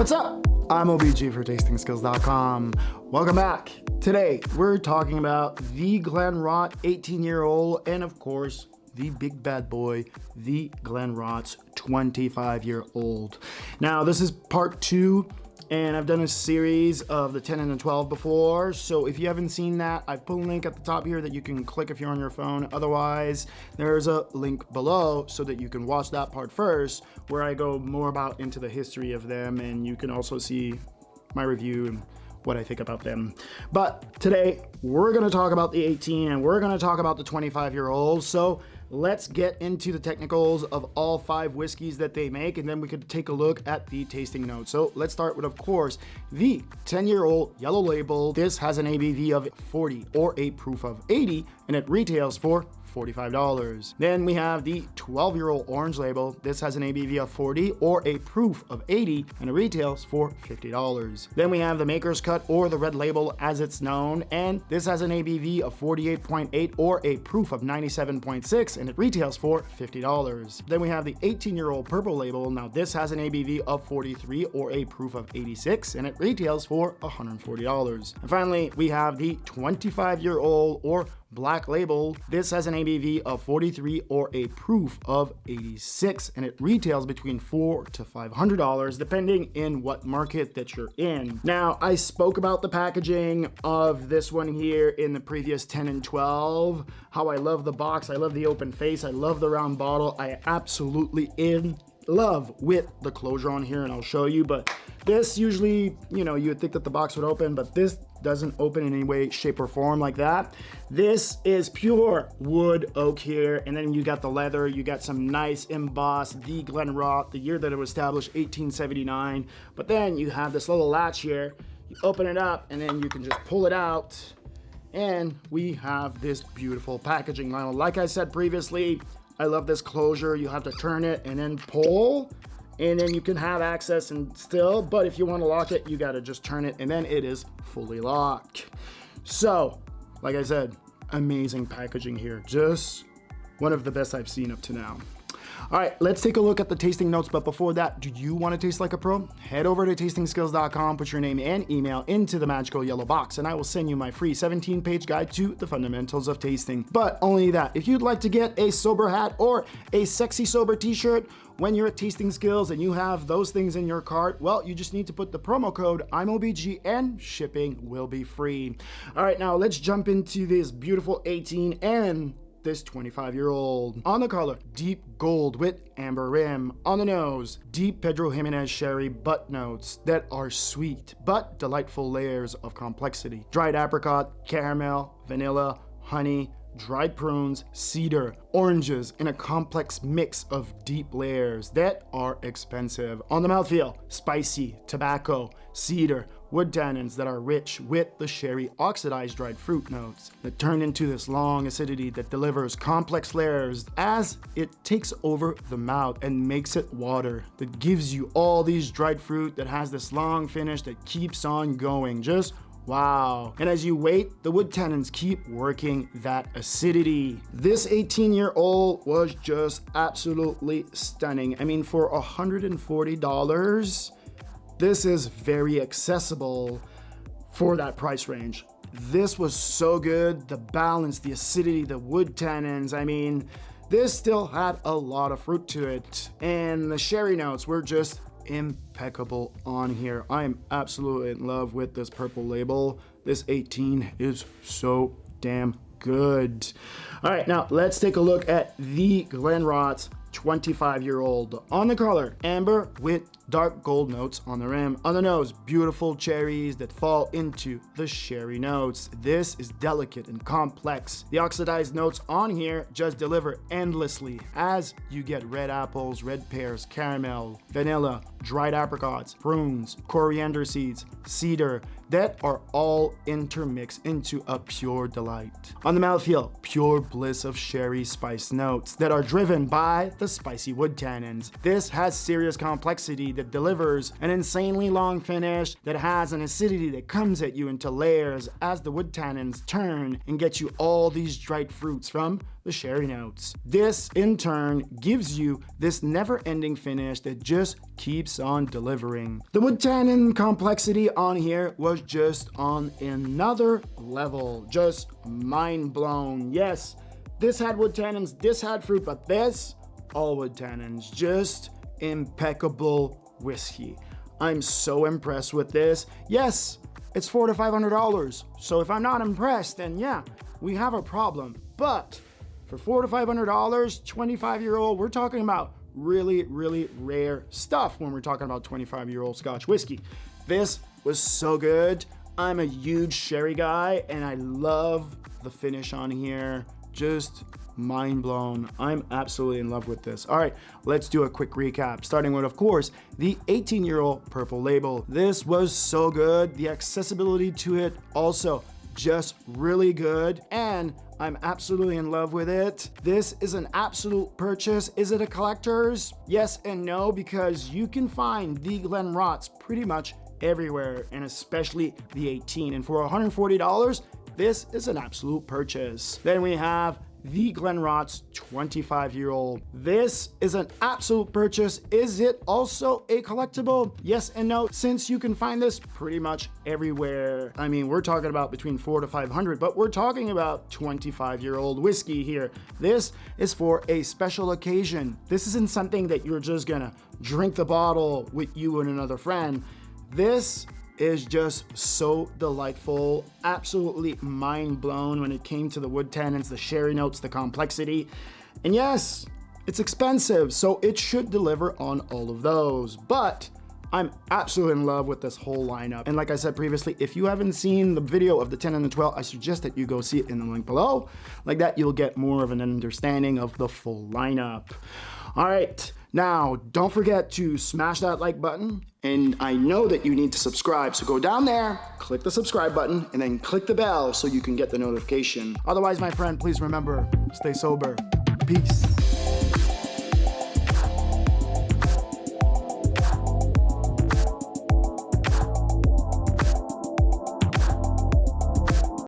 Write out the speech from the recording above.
What's up? I'm IAMOBG for tastingskills.com. Welcome back. Today, we're talking about the Glenrothes 18-year-old and of course, the big bad boy, the Glenrothes 25-year-old. Now, this is part 2, and I've done a series of the 10 and the 12 before, so if you haven't seen that, I put a link at the top here that you can click if you're on your phone. Otherwise, there's a link below so that you can watch that part first, where I go more about into the history of them, and you can also see my review and what I think about them. But today, we're gonna talk about the 18 and we're gonna talk about the 25-year-old. So let's get into the technicals of all 5 whiskeys that they make, and then we could take a look at the tasting notes. So let's start with, of course, the 10-year-old yellow label. This has an ABV of 40 or a proof of 80, and it retails for $45. Then we have the 12-year-old orange label. This has an ABV of 40 or a proof of 80, and it retails for $50. Then we have the Maker's Cut, or the red label as it's known, and this has an ABV of 48.8 or a proof of 97.6, and it retails for $50. Then we have the 18-year-old purple label. Now this has an ABV of 43 or a proof of 86, and it retails for $140. And finally, we have the 25-year-old or black label. This has an ABV of 43 or a proof of 86, and it retails between $400 to $500 depending in what market that you're in. Now, I spoke about the packaging of this one here in the previous 10 and 12, how I love the box, I love the open face, I love the round bottle. I absolutely in love with the closure on here, and I'll show you. But this usually, you would think that the box would open, but this doesn't open in any way, shape, or form like that. This is pure wood oak here, and then you got the leather, you got some nice embossed, the Glenrothes, the year that it was established, 1879. But then you have this little latch here, you open it up, and then you can just pull it out, and we have this beautiful packaging. Now, like I said previously, I love this closure. You have to turn it and then pull, and then you can have access and still, but if you want to lock it, you got to just turn it, and then it is fully locked. So, like I said, amazing packaging here. Just one of the best I've seen up to now. All right, let's take a look at the tasting notes. But before that, do you want to taste like a pro? Head over to tastingskills.com, put your name and email into the magical yellow box, and I will send you my free 17-page guide to the fundamentals of tasting. But only that, if you'd like to get a sober hat or a sexy sober t-shirt when you're at Tasting Skills and you have those things in your cart, well, you just need to put the promo code IAMOBG and shipping will be free. All right, now let's jump into this beautiful 18 and this 25-year-old. On the color, deep gold with amber rim. On the nose, deep Pedro Jimenez sherry butt notes that are sweet but delightful layers of complexity. Dried apricot, caramel, vanilla, honey, dried prunes, cedar, oranges in a complex mix of deep layers that are expensive. On the mouthfeel, spicy, tobacco, cedar, wood tannins that are rich with the sherry oxidized dried fruit notes that turn into this long acidity that delivers complex layers as it takes over the mouth and makes it water, that gives you all these dried fruit that has this long finish that keeps on going. Just wow. And as you wait, the wood tannins keep working that acidity. This 18-year-old was just absolutely stunning. I mean, for $140, this is very accessible for that price range. This was so good. The balance, the acidity, the wood tannins. I mean, this still had a lot of fruit to it. And the sherry notes were just impeccable on here. I am absolutely in love with this purple label. This 18 is so damn good. All right, now let's take a look at the Glenrothes 25-year-old. On the color, amber with dark gold notes on the rim. On the nose, beautiful cherries that fall into the sherry notes. This is delicate and complex. The oxidized notes on here just deliver endlessly as you get red apples, red pears, caramel, vanilla, dried apricots, prunes, coriander seeds, cedar, that are all intermixed into a pure delight. On the mouthfeel, pure bliss of sherry spice notes that are driven by the spicy wood tannins. This has serious complexity that delivers an insanely long finish that has an acidity that comes at you into layers as the wood tannins turn and get you all these dried fruits from the sherry notes. This in turn gives you this never-ending finish that just keeps on delivering. The wood tannin complexity on here was just on another level, just mind blown. Yes, this had wood tannins, this had fruit, but this, all wood tannins, just impeccable whiskey. I'm so impressed with this. Yes, it's $400 to $500. So if I'm not impressed, then yeah, we have a problem. But for $400 to $500, 25-year-old, we're talking about really, really rare stuff when we're talking about 25-year-old Scotch whiskey. This was so good. I'm a huge sherry guy and I love the finish on here. Just mind blown. I'm absolutely in love with this. All right, let's do a quick recap, starting with, of course, the 18-year-old purple label. This was so good. The accessibility to it also just really good, and I'm absolutely in love with it. This is an absolute purchase. Is it a collector's? Yes and no, because you can find the Glenrothes pretty much everywhere, and especially the 18. And for $140, this is an absolute purchase. Then we have the Glenrothes 25-year-old. This is an absolute purchase. Is it also a collectible? Yes and no, since you can find this pretty much everywhere. I mean, we're talking about between $400 to $500, but we're talking about 25-year-old whiskey here. This is for a special occasion. This isn't something that you're just gonna drink the bottle with you and another friend. This is just so delightful, absolutely mind blown when it came to the wood tannins, the sherry notes, the complexity. And yes, it's expensive, so it should deliver on all of those. But I'm absolutely in love with this whole lineup. And like I said previously, if you haven't seen the video of the 10 and the 12, I suggest that you go see it in the link below. Like that, you'll get more of an understanding of the full lineup. All right, now don't forget to smash that like button. And I know that you need to subscribe, so go down there, click the subscribe button, and then click the bell so you can get the notification. Otherwise, my friend, please remember, stay sober. Peace.